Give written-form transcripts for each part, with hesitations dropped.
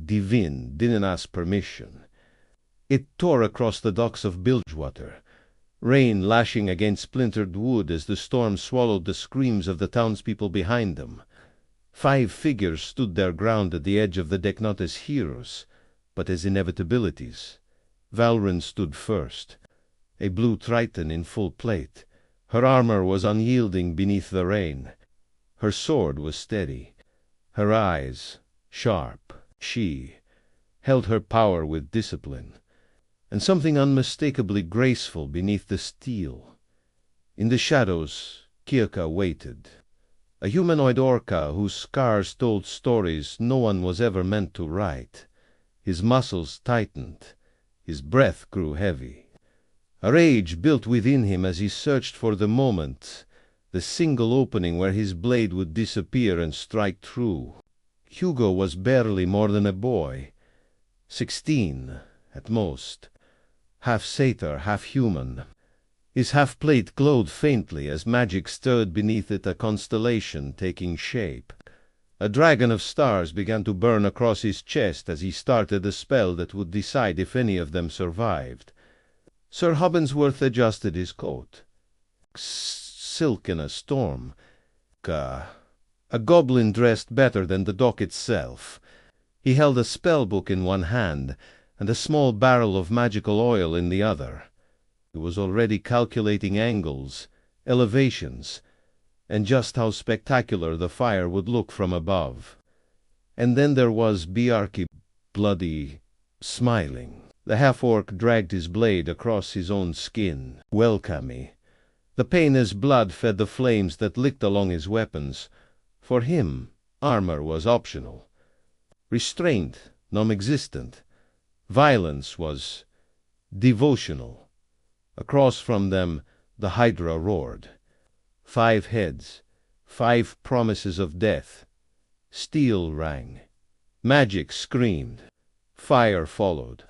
divine, didn't ask permission. It tore across the docks of Bilgewater, rain lashing against splintered wood as the storm swallowed the screams of the townspeople behind them. 5 figures stood their ground at the edge of the deck, not as heroes, but as inevitabilities. Valryn stood first, a blue Triton in full plate. Her armor was unyielding beneath the rain. Her sword was steady, her eyes sharp. She held her power with discipline, and something unmistakably graceful beneath the steel. In the shadows, Kirka waited. A humanoid orca whose scars told stories no one was ever meant to write. His muscles tightened, his breath grew heavy. A rage built within him as he searched for the moment, the single opening where his blade would disappear and strike true. Hugo was barely more than a boy, 16 at most, half satyr, half human. His half-plate glowed faintly as magic stirred beneath it, a constellation taking shape. A dragon of stars began to burn across his chest as he started a spell that would decide if any of them survived. Sir Hobbinsworth adjusted his coat. Silk in a storm. A goblin dressed better than the dock itself. He held a spell-book in one hand and a small barrel of magical oil in the other. He was already calculating angles, elevations, and just how spectacular the fire would look from above. And then there was Bjarki, bloody, smiling. The half-orc dragged his blade across his own skin. Welcome. The pain as blood fed the flames that licked along his weapons. For him, armor was optional. Restraint, non-existent. Violence was devotional. Across from them, the hydra roared. 5 heads, 5 promises of death. Steel rang. Magic screamed. Fire followed.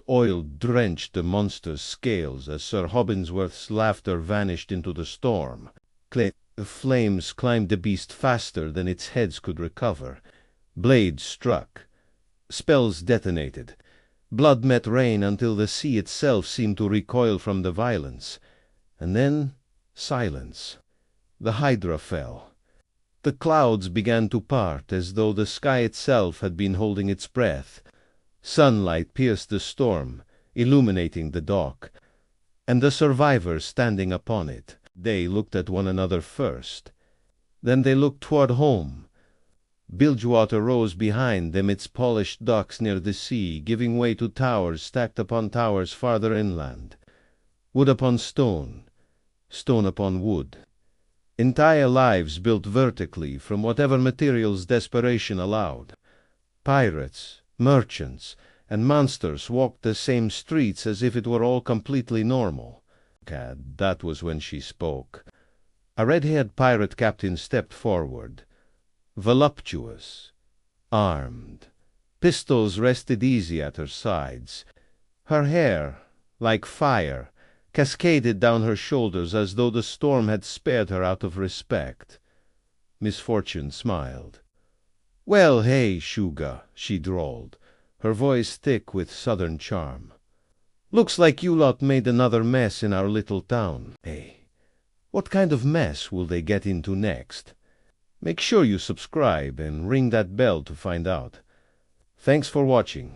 Oil drenched the monster's scales as Sir Hobbinsworth's laughter vanished into the storm. The flames climbed the beast faster than its heads could recover. Blades struck. Spells detonated. Blood met rain until the sea itself seemed to recoil from the violence. And then silence. The hydra fell. The clouds began to part as though the sky itself had been holding its breath. Sunlight pierced the storm, illuminating the dock, and the survivors standing upon it. They looked at one another first. Then they looked toward home. Bilgewater rose behind them, its polished docks near the sea, giving way to towers stacked upon towers farther inland. Wood upon stone, stone upon wood. Entire lives built vertically from whatever materials desperation allowed. Pirates, merchants, and monsters walked the same streets as if it were all completely normal. That was when she spoke. A red-haired pirate captain stepped forward. Voluptuous, armed. Pistols rested easy at her sides. Her hair, like fire, cascaded down her shoulders as though the storm had spared her out of respect. Misfortune smiled. "Well, hey, Shuga," she drawled, her voice thick with southern charm. "Looks like you lot made another mess in our little town. Hey, what kind of mess will they get into next? Make sure you subscribe and ring that bell to find out. Thanks for watching."